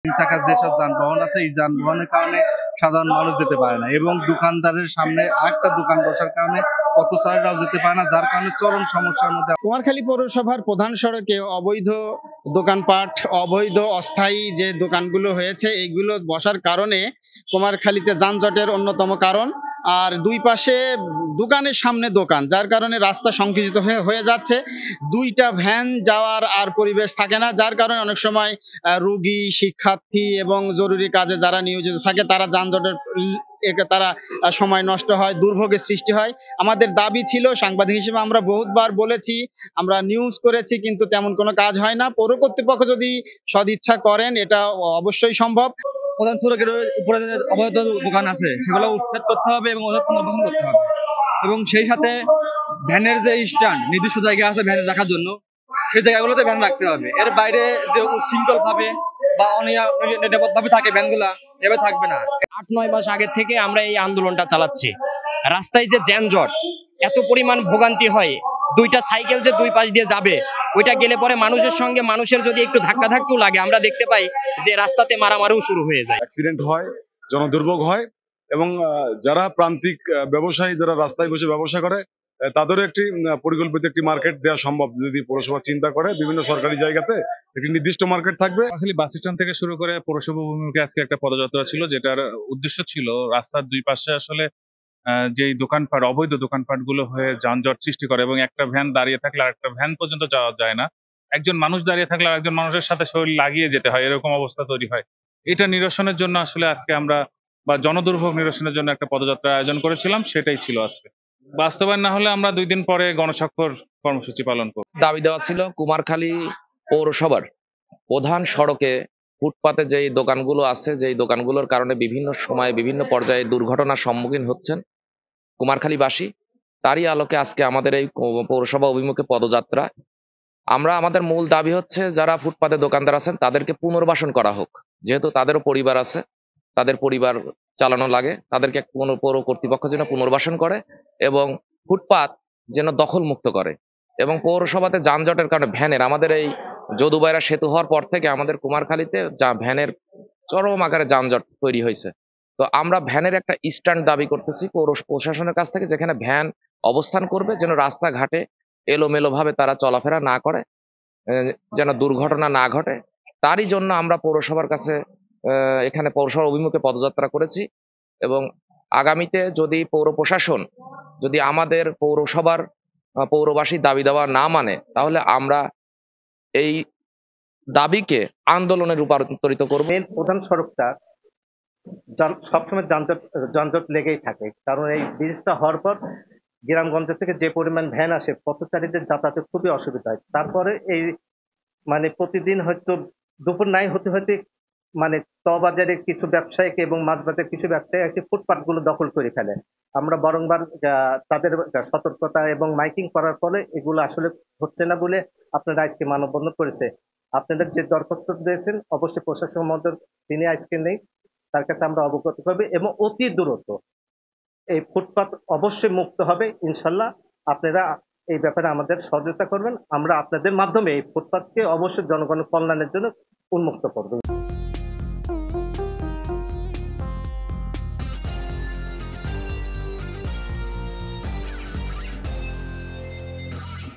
তিন চাকার যেসব যানবাহন আছে এই যানবাহনের কারণে সাধারণ মানুষ যেতে পারে না, এবং দোকানদারের সামনে আরেকটা দোকান বসার কারণে পথচারীরাও যেতে পারে না, যার কারণে চরম সমস্যার মধ্যে। কুমারখালী পৌরসভার প্রধান সড়কে অবৈধ দোকানপাট, অবৈধ অস্থায়ী যে দোকানগুলো হয়েছে এইগুলো বসার কারণে কুমারখালীতে যানজটের অন্যতম কারণ। আর দুই পাশে দোকানের সামনে দোকান, যার কারণে রাস্তা সংকুচিত হয়ে যাচ্ছে। দুইটা ভ্যান যাওয়ার আর পরিবেশ থাকে না, যার কারণে অনেক সময় রোগী, শিক্ষার্থী এবং জরুরি কাজে যারা নিয়োজিত থাকে তারা যানজটের তারা সময় নষ্ট হয়, দুর্ভোগের সৃষ্টি হয়। আমাদের দাবি ছিল, সাংবাদিক হিসেবে আমরা বহুতবার বলেছি, আমরা নিউজ করেছি, কিন্তু তেমন কোনো কাজ হয় না। পৌর কর্তৃপক্ষ যদি সদিচ্ছা করেন এটা অবশ্যই সম্ভব। প্রধান সড়কের উপরে যে অবৈধ দোকান আছে সেগুলো উচ্ছেদ করতে হবে এবং ওদের পুনর্বাসন করতে হবে, এবং সেই সাথে ভ্যানের যে স্ট্যান্ড নির্দিষ্ট জায়গা আছে ভ্যান রাখার জন্য, সেই জায়গাগুলোতে ভ্যান রাখতে হবে। এর বাইরে যে উচ্ছৃঙ্খল ভাবে বা অনিরাপদ ভাবে থাকে ভ্যানগুলা, এভাবে থাকবে না। 8-9 মাস আগে থেকে আমরা এই আন্দোলনটা চালাচ্ছি। রাস্তায় যে যানজট, এত পরিমাণ ভোগান্তি হয়, দুইটা সাইকেল যে দুই পাশ দিয়ে যাবে, ওইটা গেলে পরে মানুষের সঙ্গে মানুষের যদি একটু ধাক্কাধাক্কিও লাগে, আমরা দেখতে পাই যে রাস্তাতে মারামারিও শুরু হয়ে যায়, অ্যাক্সিডেন্ট হয়, জনদুর্ভোগ হয়, এবং যারা প্রান্তিক ব্যবসায়ী, যারা রাস্তায় বসে ব্যবসা করে, তাদেরও একটি পরিকল্পিত একটি মার্কেট দেওয়া সম্ভব যদি পৌরসভা চিন্তা করে। বিভিন্ন সরকারি জায়গাতে একটি নির্দিষ্ট মার্কেট থাকবে। আসলে বাস স্ট্যান্ড থেকে শুরু করে পৌরসভা অভিমুখে আজকে একটা পদযাত্রা ছিল, যেটার উদ্দেশ্য ছিল রাস্তার দুই পাশে আসলে যেই দোকানপাট, অবৈধ দোকানপাট গুলো হয়ে যানজট সৃষ্টি করে, এবং একটা ভ্যান দাঁড়িয়ে থাকলে আর একটা ভ্যান পর্যন্ত যাওয়া যায় না। একজন মানুষ দাঁড়িয়ে থাকলে আরেকজন মানুষের সাথে শরীর লাগিয়ে যেতে হয়, এরকম অবস্থা তৈরি হয়। এটা নিরসনের জন্য আসলে আজকে আমরা, বা জনদুর্ভোগ নিরসনের জন্য একটা পদযাত্রা আয়োজন করেছিলাম, সেটাই ছিল আজকে। বাস্তবায়ন না হলে আমরা 2 দিন পরে গণস্বাক্ষর কর্মসূচি পালন করব। দাবি দেওয়া ছিল কুমারখালী পৌরসভার প্রধান সড়কে ফুটপাতে যেই দোকানগুলো আছে, যেই দোকানগুলোর কারণে বিভিন্ন সময়ে বিভিন্ন পর্যায়ে দুর্ঘটনার সম্মুখীন হচ্ছেন কুমারখালীবাসী, তারই আলোকে আজকে আমাদের এই পৌরসভা অভিমুখে পদযাত্রা। আমরা আমাদের মূল দাবি হচ্ছে যারা ফুটপাতে দোকানদার আছেন তাদেরকে পুনর্বাসন করা হোক, যেহেতু তাদেরও পরিবার আছে, তাদের পরিবার চালানো লাগে, তাদেরকে পৌর কর্তৃপক্ষ যেন পুনর্বাসন করে এবং ফুটপাত যেন দখল মুক্ত করে। এবং পৌরসভাতে যানজটের কারণে ভ্যানের, আমাদের এই যদুবাইরা সেতু হওয়ার পর থেকে আমাদের কুমারখালীতে ভ্যানের চরম আকারে যানজট তৈরি হয়েছে। তো আমরা ভ্যানের একটা স্ট্যান্ড দাবি করতেছি পৌর প্রশাসনের কাছ থেকে, যেখানে ভ্যান অবস্থান করবে, যেন রাস্তাঘাটে এলোমেলো ভাবে তারা চলাফেরা না করে, যেন দুর্ঘটনা না ঘটে। তারই জন্য আমরা পৌরসভার কাছে এখানে পৌরসভার অভিমুখে পদযাত্রা করেছি। এবং আগামীতে যদি পৌর প্রশাসন যদি আমাদের পৌরসভার পৌরবাসীর দাবি দেওয়া না মানে, তাহলে আমরা এই দাবিকে আন্দোলনে রূপান্তরিত করব। মেন প্রধান সড়কটা সবসময় যানজট লেগেই থাকে, কারণ এই ব্রিজটা হওয়ার পর গ্রামগঞ্জ থেকে যে পরিমাণ ভ্যান আসে পথচারীদের যাতায়াতে খুবই অসুবিধা হয়। তারপরে এই মানে প্রতিদিন হয়তো দুপুর নাই হতে হতে মানে বাজারের কিছু ব্যবসায়িক এবং মাঝবাজারের কিছু ব্যবসায়ী এসে ফুটপাত গুলো দখল করে ফেলে। আমরা বারংবার তাদের সতর্কতা এবং মাইকিং করার ফলে এগুলো আসলে হচ্ছে না বলে আপনারা আজকে মানববন্ধন করেছে। আপনারা যে দরখাস্ত দিয়েছেন অবশ্যই প্রশাসন মহোদয় তিনি আজকে নেই, তার কাছে আমরা অবগত করব এবং অতি দ্রুত এই ফুটপাত অবশ্যই মুক্ত হবে ইনশাল্লাহ। আপনারা এই ব্যাপারে আমাদের সহযোগিতা করবেন, আমরা আপনাদের মাধ্যমে এই ফুটপাতকে অবশ্যই জনগণের কল্যাণের জন্য উন্মুক্ত করব।